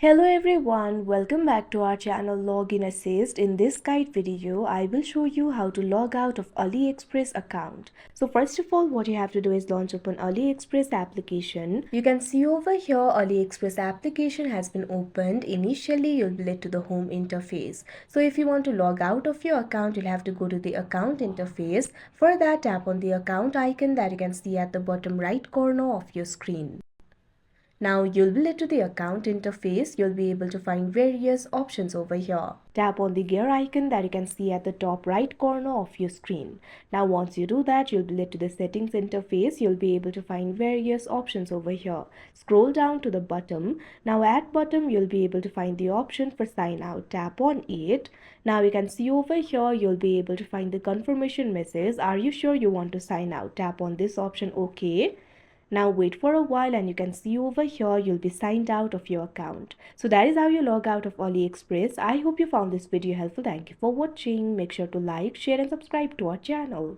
Hello everyone, welcome back to our channel Login Assist. In this guide video, I will show you how to log out of AliExpress account. So first of all, what you have to do is launch open AliExpress application. You can see over here AliExpress application has been opened. Initially, you'll be led to the home interface. So if you want to log out of your account, you'll have to go to the account interface. For that, tap on the account icon that you can see at the bottom right corner of your screen. Now you'll be led to the account interface. You'll be able to find various options over here. Tap on the gear icon that you can see at the top right corner of your screen. Now once you do that, you'll be led to the settings interface. You'll be able to find various options over here. Scroll down to the bottom. Now at bottom, you'll be able to find the option for sign out. Tap on it. Now you can see over here, you'll be able to find the confirmation message. Are you sure you want to sign out? Tap on this option, OK. Now wait for a while and you can see over here you'll be signed out of your account. So that is how you log out of AliExpress. I hope you found this video helpful. Thank you for watching. Make sure to like, share and subscribe to our channel.